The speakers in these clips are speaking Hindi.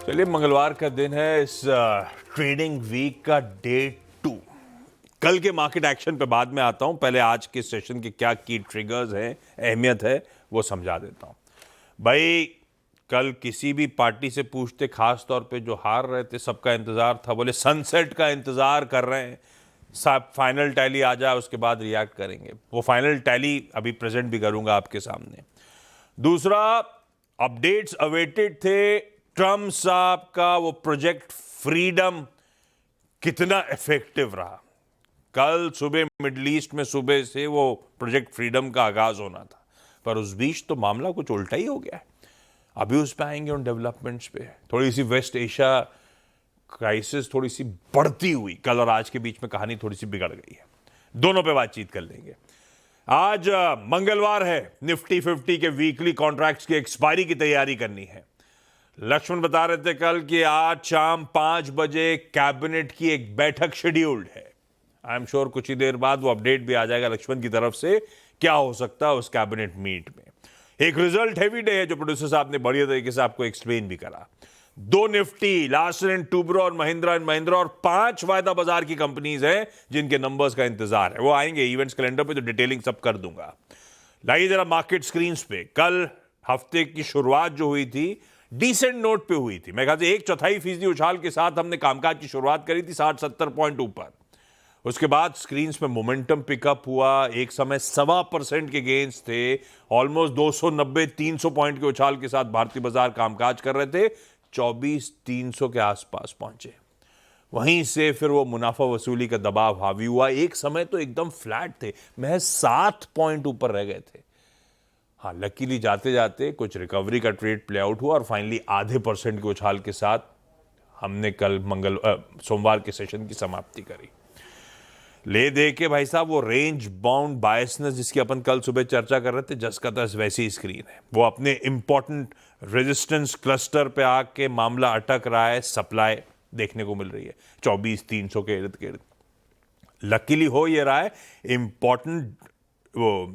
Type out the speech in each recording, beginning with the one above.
चलिए, मंगलवार का दिन है, इस ट्रेडिंग वीक का डे 2। कल के मार्केट एक्शन पे बाद में आता हूं, पहले आज के सेशन के क्या की ट्रिगर्स हैं, अहमियत है, वो समझा देता हूं। भाई, कल किसी भी पार्टी से पूछते, खास तौर पे जो हार रहे थे, सबका इंतजार था, बोले सनसेट का इंतजार कर रहे हैं, सब फाइनल टैली आ जाए उसके बाद रिएक्ट करेंगे। वो फाइनल टैली अभी प्रेजेंट भी करूंगा आपके सामने। दूसरा, अपडेट्स अवेटेड थे, ट्रम्प साहब का वो प्रोजेक्ट फ्रीडम कितना इफेक्टिव रहा। कल सुबह मिडल ईस्ट में सुबह से वो प्रोजेक्ट फ्रीडम का आगाज होना था, पर उस बीच तो मामला कुछ उल्टा ही हो गया है। अभी उस पर आएंगे, उन डेवलपमेंट्स पे। थोड़ी सी वेस्ट एशिया क्राइसिस थोड़ी सी बढ़ती हुई, कल और आज के बीच में कहानी थोड़ी सी बिगड़ गई है। दोनों पे बातचीत कर लेंगे। आज मंगलवार है, निफ्टी 50 के वीकली कॉन्ट्रैक्ट्स की एक्सपायरी की तैयारी करनी है। लक्ष्मण बता रहे थे कल कि आज शाम 5 बजे कैबिनेट की एक बैठक शेड्यूल्ड है। आई एम श्योर कुछ ही देर बाद वो अपडेट भी आ जाएगा लक्ष्मण की तरफ से, क्या हो सकता है उस कैबिनेट मीट में। एक रिजल्ट हैवी डे है, जो प्रोड्यूसर साहब ने बढ़िया तरीके से आपको एक्सप्लेन भी करा। 2 निफ्टी, लार्सन एंड टूब्रो और महिंद्रा एंड महिंद्रा, और 5 वायदा बाजार की कंपनीज हैं जिनके नंबर्स का इंतजार है। वो आएंगे इवेंट्स कैलेंडर पे, तो डिटेलिंग सब कर दूंगा। लाइए जरा मार्केट स्क्रीन पे। कल हफ्ते की शुरुआत जो हुई थी, डिसेंट नोट पे हुई थी। मैं कहता 1/4% उछाल के साथ हमने कामकाज की शुरुआत करी थी, 60-70 पॉइंट ऊपर। उसके बाद स्क्रीन पे मोमेंटम पिकअप हुआ, एक समय 1.25% के गेन्स थे, ऑलमोस्ट 290-300 पॉइंट के उछाल के साथ भारतीय बाजार कामकाज कर रहे थे, 24,300 के आसपास पहुंचे। वहीं से फिर वो मुनाफा वसूली का दबाव हावी हुआ। एक समय तो एकदम फ्लैट थे, महज 7 पॉइंट ऊपर रह गए थे। हाँ, लकीली जाते जाते कुछ रिकवरी का ट्रेड प्ले आउट हुआ और फाइनली 0.5% के उछाल के साथ हमने कल सोमवार के सेशन की समाप्ति करी। ले दे के भाई साहब, वो रेंज बाउंड बायसनेस जिसकी अपन कल सुबह चर्चा कर रहे थे, जस का तस वैसी ही स्क्रीन है। वो अपने इंपॉर्टेंट रेजिस्टेंस क्लस्टर पे आके मामला अटक रहा है, सप्लाई देखने को मिल रही है 24,300 के इर्द गिर्द। लकीली हो ये रहा है, इंपॉर्टेंट वो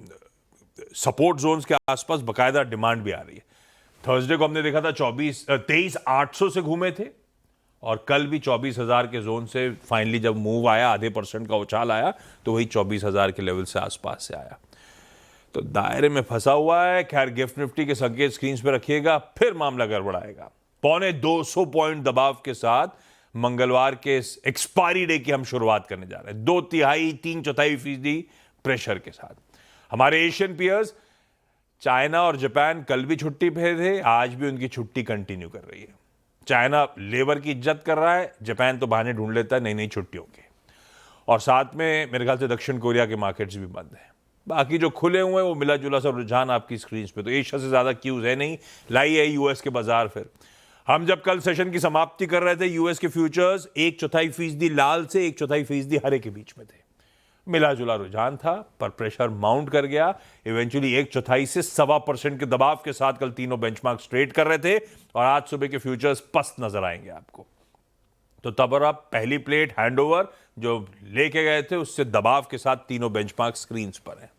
सपोर्ट जोन्स के आसपास बकायदा डिमांड भी आ रही है। थर्सडे को हमने देखा था 23,800 से घूमे थे, और कल भी 24,000 के जोन से फाइनली जब मूव आया, 0.5% का उछाल आया, तो वही 24,000 के लेवल से आसपास से आया। तो दायरे में फंसा हुआ है। खैर, गिफ्ट निफ्टी के संकेत स्क्रीन पे रखिएगा, फिर मामला गड़बड़ाएगा। 250 पॉइंट दबाव के साथ मंगलवार के एक्सपायरी डे की हम शुरुआत करने जा रहे हैं, 2/3-3/4% प्रेशर के साथ। हमारे एशियन पियर्स चाइना और जापान कल भी छुट्टी पे थे, आज भी उनकी छुट्टी कंटिन्यू कर रही है। चाइना लेबर की इज्जत कर रहा है, जापान तो बहाने ढूंढ लेता है नई नई छुट्टियों के। और साथ में मेरे ख्याल से दक्षिण कोरिया के मार्केट्स भी बंद हैं। बाकी जो खुले हुए हैं वो मिला जुला सा रुझान आपकी स्क्रीन पे। तो एशिया से ज्यादा क्यूज है नहीं। लाइए यूएस के बाजार। फिर हम जब कल सेशन की समाप्ति कर रहे थे, यूएस के फ्यूचर्स 1/4% लाल से 1/4% हरे के बीच में थे। मिला जुला रुझान था, पर प्रेशर माउंट कर गया। इवेंचुअली 1/4 से 1.25% के दबाव के साथ कल तीनों बेंचमार्क ट्रेड कर रहे थे, और आज सुबह के फ्यूचर्स पस्त नजर आएंगे आपको। तो तब और अब पहली प्लेट हैंडओवर जो लेके गए थे, उससे दबाव के साथ तीनों बेंचमार्क स्क्रीन पर है।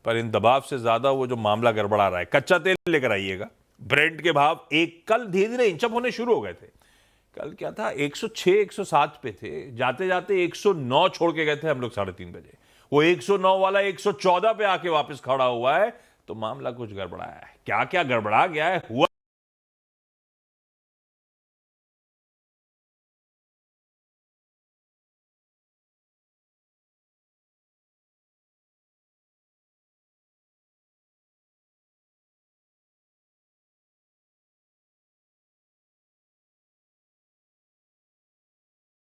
पर इन दबाव से ज्यादा वो जो मामला गड़बड़ा रहा है, कच्चा तेल लेकर आइएगा। ब्रेंट के भाव कल धीरे धीरे इंचअप होने शुरू हो गए थे। कल क्या था, 106-107 पे थे, जाते जाते 109 छोड़ के गए थे हम लोग 3:30 बजे। वो 109 वाला 114 पे आके वापस खड़ा हुआ है। तो मामला कुछ गड़बड़ाया है। क्या क्या गड़बड़ा गया है, हुआ